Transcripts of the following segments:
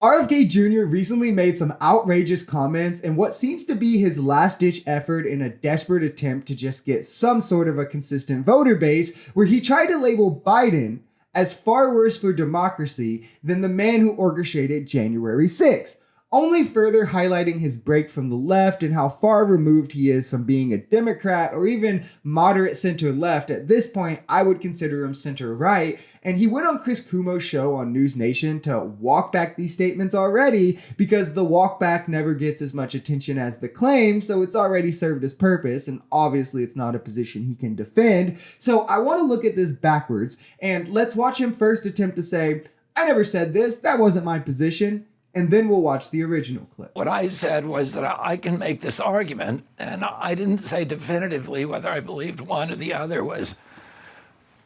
RFK Jr. recently made some outrageous comments in what seems to be his last-ditch effort in a desperate attempt to just get some sort of a consistent voter base, where he tried to label Biden as far worse for democracy than the man who orchestrated January 6th, only further highlighting his break from the left and how far removed he is from being a Democrat or even moderate center-left. At this point, I would consider him center-right, and he went on Chris Cuomo's show on News Nation to walk back these statements already, because the walk back never gets as much attention as the claim, so it's already served its purpose, and obviously it's not a position he can defend. So I want to look at this backwards, and let's watch him first attempt to say, "I never said this, that wasn't my position," and then we'll watch the original clip. What I said was that I can make this argument, and I didn't say definitively whether I believed one or the other was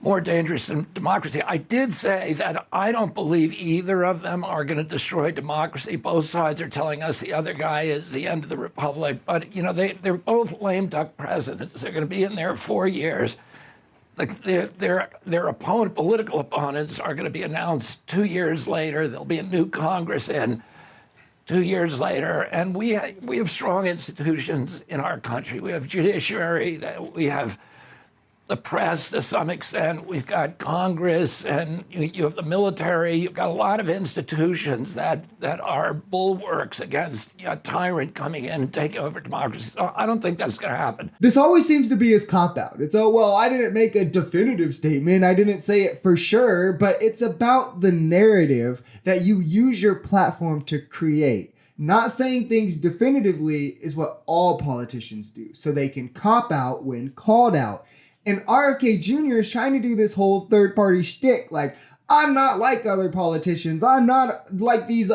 more dangerous than democracy. I did say that I don't believe either of them are going to destroy democracy. Both sides are telling us the other guy is the end of the republic, but they're both lame duck presidents. They're going to be in there 4 years. Their political opponents are going to be announced 2 years later. There'll be a new Congress in 2 years later, and we have strong institutions in our country. We have judiciary, we have the press to some extent, we've got Congress, and you have the military. You've got a lot of institutions that are bulwarks against a tyrant coming in and taking over democracy. So I don't think that's going to happen. This always seems to be his cop-out. It's, oh, well, I didn't make a definitive statement. I didn't say it for sure, but it's about the narrative that you use your platform to create. Not saying things definitively is what all politicians do, so they can cop out when called out. And RFK Jr. is trying to do this whole third-party shtick, like, I'm not like other politicians. I'm not like these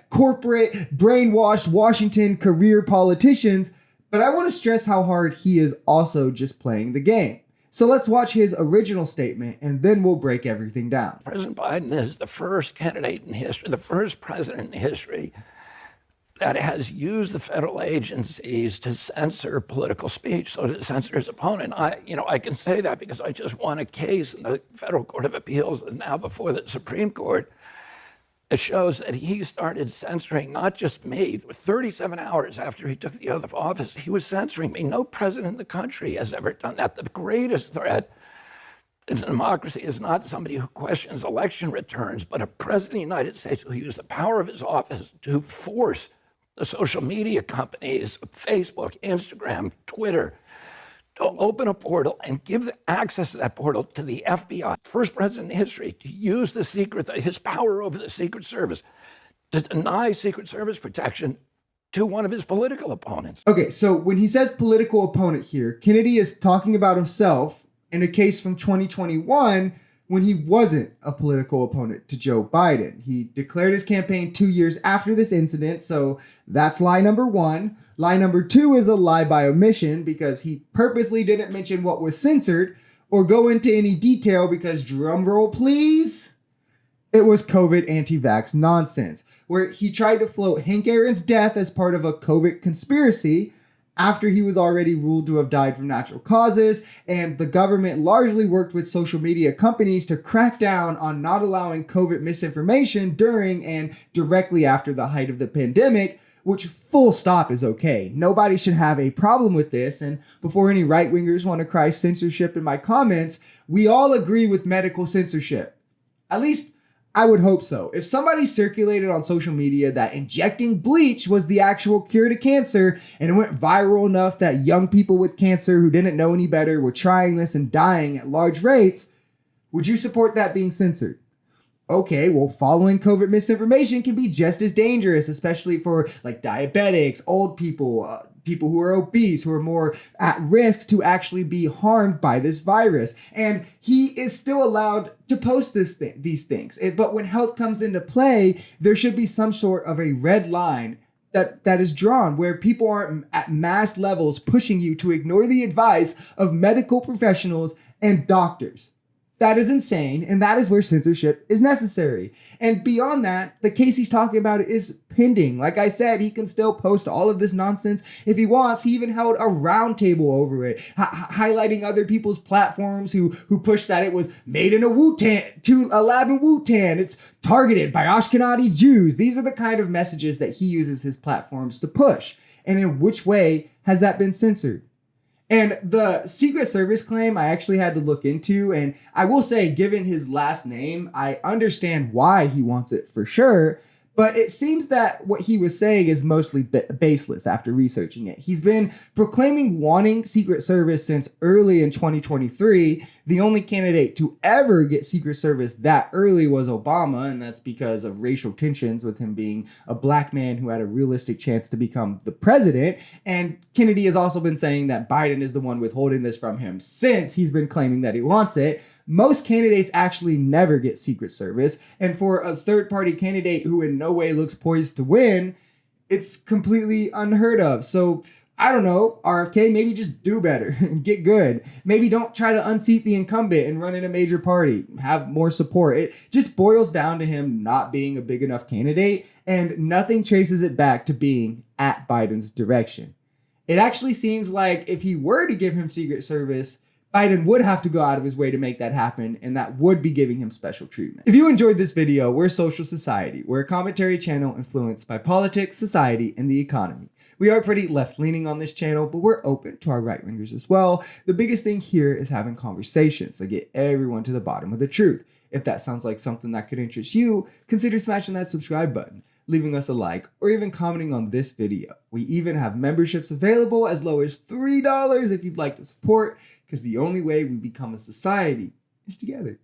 corporate, brainwashed Washington career politicians. But I want to stress how hard he is also just playing the game. So let's watch his original statement, and then we'll break everything down. President Biden is the first candidate in history, the first president in history that has used the federal agencies to censor political speech, so to censor his opponent. I can say that because I just won a case in the Federal Court of Appeals and now before the Supreme Court. It shows that he started censoring not just me. 37 hours after he took the oath of office, he was censoring me. No president in the country has ever done that. The greatest threat to democracy is not somebody who questions election returns, but a president of the United States who used the power of his office to force the social media companies, Facebook, Instagram, Twitter, to open a portal and give access to that portal to the FBI. First president in history to use his power over the Secret Service to deny Secret Service protection to one of his political opponents. Okay, so when he says political opponent here, Kennedy is talking about himself in a case from 2021 when he wasn't a political opponent to Joe Biden. He declared his campaign 2 years after this incident, so that's lie number one. Lie number two is a lie by omission because he purposely didn't mention what was censored or go into any detail because, drumroll please, it was COVID anti-vax nonsense, where he tried to float Hank Aaron's death as part of a COVID conspiracy after he was already ruled to have died from natural causes, and the government largely worked with social media companies to crack down on not allowing COVID misinformation during and directly after the height of the pandemic, which full stop is okay. Nobody should have a problem with this, and before any right-wingers want to cry censorship in my comments, we all agree with medical censorship. At least I would hope so. If somebody circulated on social media that injecting bleach was the actual cure to cancer and it went viral enough that young people with cancer who didn't know any better were trying this and dying at large rates, would you support that being censored? Okay, well, following COVID misinformation can be just as dangerous, especially for like diabetics, old people, people who are obese, who are more at risk to actually be harmed by this virus. And he is still allowed to post these things. But when health comes into play, there should be some sort of a red line that is drawn where people aren't at mass levels pushing you to ignore the advice of medical professionals and doctors. That is insane, and that is where censorship is necessary. And beyond that, the case he's talking about is pending. Like I said, he can still post all of this nonsense if he wants. He even held a round table over it, highlighting other people's platforms who pushed that it was made in a lab in Wutan. It's targeted by Ashkenazi Jews. These are the kind of messages that he uses his platforms to push. And in which way has that been censored? And the Secret Service claim I actually had to look into, and I will say, given his last name, I understand why he wants it for sure, but it seems that what he was saying is mostly baseless after researching it. He's been proclaiming wanting Secret Service since early in 2023. The only candidate to ever get Secret Service that early was Obama, and that's because of racial tensions with him being a black man who had a realistic chance to become the president. And Kennedy has also been saying that Biden is the one withholding this from him since he's been claiming that he wants it. Most candidates actually never get Secret Service, and for a third-party candidate who in no way looks poised to win, it's completely unheard of. So I don't know, RFK, maybe just do better and get good. Maybe don't try to unseat the incumbent and run in a major party. Have more support. It just boils down to him not being a big enough candidate, and nothing traces it back to being at Biden's direction. It actually seems like if he were to give him Secret Service, Biden would have to go out of his way to make that happen, and that would be giving him special treatment. If you enjoyed this video, we're Social Society. We're a commentary channel influenced by politics, society, and the economy. We are pretty left-leaning on this channel, but we're open to our right-wingers as well. The biggest thing here is having conversations that get everyone to the bottom of the truth. If that sounds like something that could interest you, consider smashing that subscribe button, leaving us a like, or even commenting on this video. We even have memberships available as low as $3 if you'd like to support, because the only way we become a society is together.